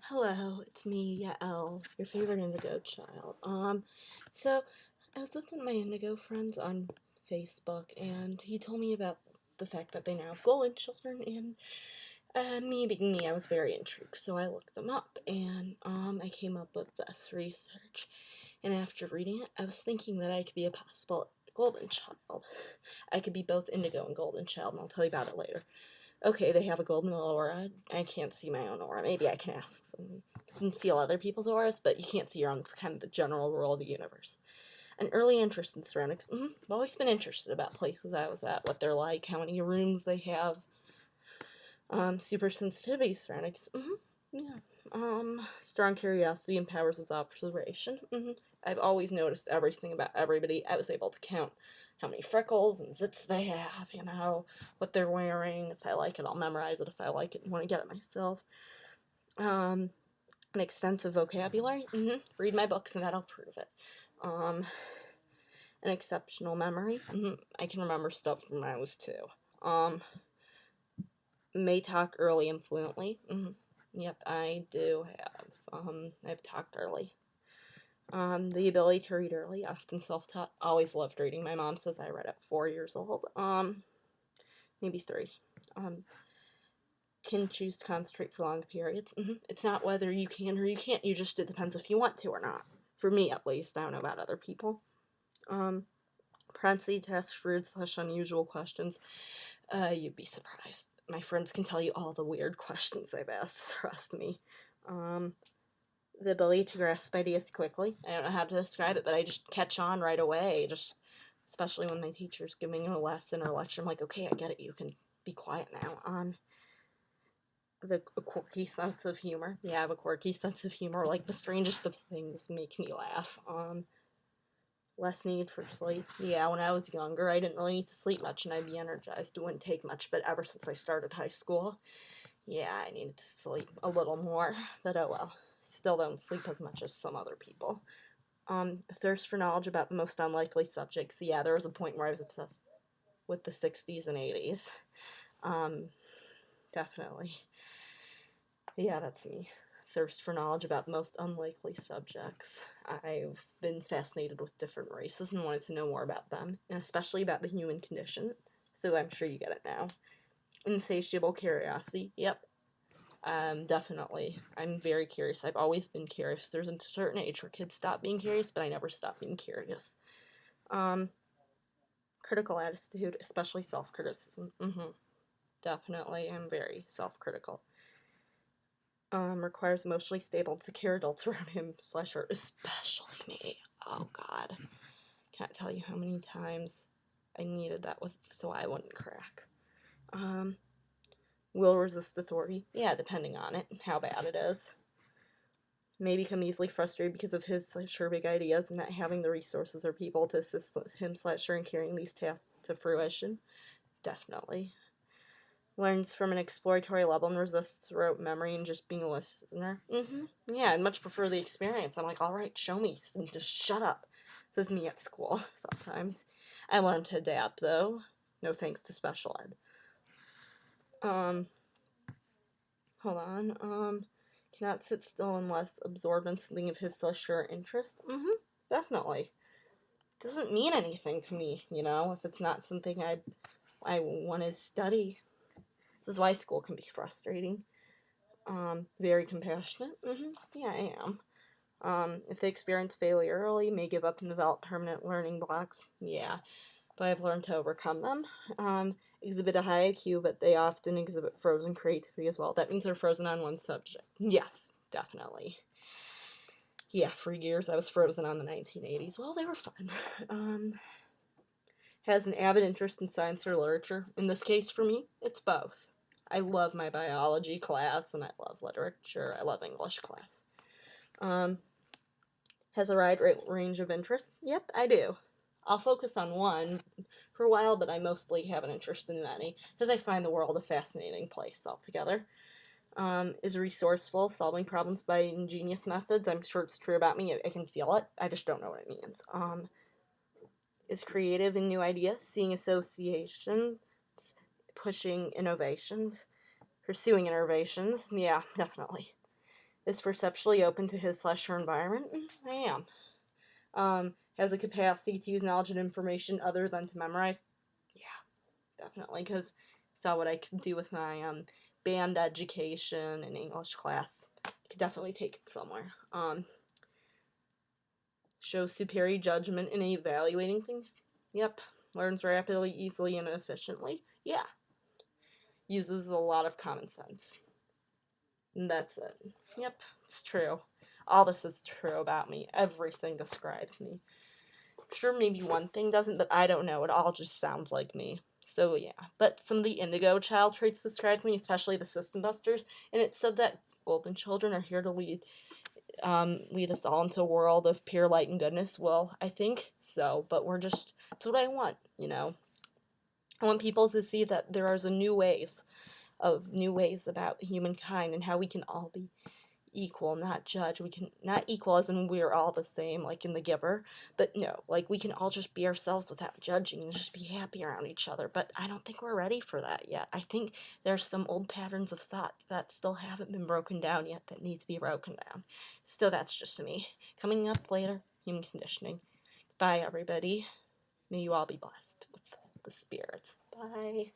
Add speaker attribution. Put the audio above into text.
Speaker 1: Hello, it's me, Yael, your favorite Indigo child. So I was with one of my Indigo friends on Facebook, and he told me about the fact that they now have golden children, and me being me, I was very intrigued, so I looked them up, and I came up with this research. And after reading it, I was thinking that I could be a possible golden child. I could be both Indigo and golden child, and I'll tell you about it later. Okay, they have a golden aura. I can't see my own aura. Maybe I can ask some and feel other people's auras, but you can't see your own. It's kind of the general rule of the universe. An early interest in ceramics. I've always been interested about places I was at, what they're like, how many rooms they have. Super sensitivity ceramics. Yeah. Strong curiosity and powers of observation. I've always noticed everything about everybody. I was able to count how many freckles and zits they have, what they're wearing. If I like it, I'll memorize it. If I like it and want to get it myself. An extensive vocabulary. Read my books and that'll prove it. An exceptional memory. I can remember stuff from when I was 2. May talk early and fluently. Yep, I do have. I've talked early. The ability to read early, often self-taught. Always loved reading. My mom says I read at 4 years old. Maybe 3. Can choose to concentrate for long periods. It's not whether you can or you can't. It depends if you want to or not. For me, at least. I don't know about other people. Propensity to ask rude/unusual questions. You'd be surprised. My friends can tell you all the weird questions I've asked. Trust me. The ability to grasp ideas quickly. I don't know how to describe it, but I just catch on right away. Especially when my teacher's giving a lesson or lecture, I'm like, okay, I get it. You can be quiet now. A quirky sense of humor. Yeah, I have a quirky sense of humor. Like the strangest of things make me laugh. Less need for sleep. Yeah, when I was younger, I didn't really need to sleep much and I'd be energized. It wouldn't take much, but ever since I started high school, yeah, I needed to sleep a little more. But oh well. Still don't sleep as much as some other people. Thirst for knowledge about the most unlikely subjects. Yeah, there was a point where I was obsessed with the 60s and 80s. Definitely. Yeah, that's me. Thirst for knowledge about the most unlikely subjects. I've been fascinated with different races and wanted to know more about them, and especially about the human condition, so I'm sure you get it now. Insatiable curiosity. Yep. Definitely. I'm very curious. I've always been curious. There's a certain age where kids stop being curious, but I never stopped being curious. Critical attitude, especially self-criticism. Definitely. I'm very self-critical. Requires emotionally stable and secure adults around him/her, especially me. Oh God, can't tell you how many times I needed that so I wouldn't crack. Will resist authority. Yeah, depending on it, how bad it is. May become easily frustrated because of his/her big ideas and not having the resources or people to assist him/her in carrying these tasks to fruition. Definitely. Learns from an exploratory level and resists rote memory and just being a listener. Yeah, I'd much prefer the experience. I'm like, alright, show me. Just shut up. This is me at school sometimes. I learned to adapt, though. No thanks to special ed. Hold on. Cannot sit still unless absorbed in something of his/her interest. Definitely. Doesn't mean anything to me, if it's not something I want to study. This is why school can be frustrating. Very compassionate. Yeah, I am. If they experience failure early, may give up and develop permanent learning blocks. Yeah, but I've learned to overcome them. Exhibit a high IQ, but they often exhibit frozen creativity as well. That means they're frozen on one subject. Yes, definitely. Yeah, for years I was frozen on the 1980s. Well, they were fun. Has an avid interest in science or literature. In this case, for me, it's both. I love my biology class, and I love literature. I love English class. Has a wide range of interests. Yep, I do. I'll focus on one for a while, but I mostly have an interest in many, because I find the world a fascinating place altogether. Is resourceful, solving problems by ingenious methods. I'm sure it's true about me. I can feel it. I just don't know what it means. Is creative in new ideas, seeing associations, pushing innovations, pursuing innovations. Yeah, definitely. is perceptually open to his/her environment. I am. Has a capacity to use knowledge and information other than to memorize. Yeah, definitely, because saw what I could do with my band education and English class. I could definitely take it somewhere. Shows superior judgment in evaluating things. Yep. Learns rapidly, easily, and efficiently. Yeah. Uses a lot of common sense. And that's it. Yep, it's true. All this is true about me. Everything describes me. Sure, maybe one thing doesn't, but I don't know. It all just sounds like me. So yeah. But some of the Indigo child traits describes me, especially the system busters, and it said that golden children are here to lead us all into a world of pure light and goodness. Well, I think so, but it's what I want, you know. I want people to see that there are new ways about humankind and how we can all be equal, not judge. We can not equal as in we're all the same, like in The Giver, but no, like we can all just be ourselves without judging and just be happy around each other. But I don't think we're ready for that yet. I think there's some old patterns of thought that still haven't been broken down yet that need to be broken down. So that's just me. Coming up later, human conditioning. Bye, everybody. May you all be blessed with the spirits. Bye.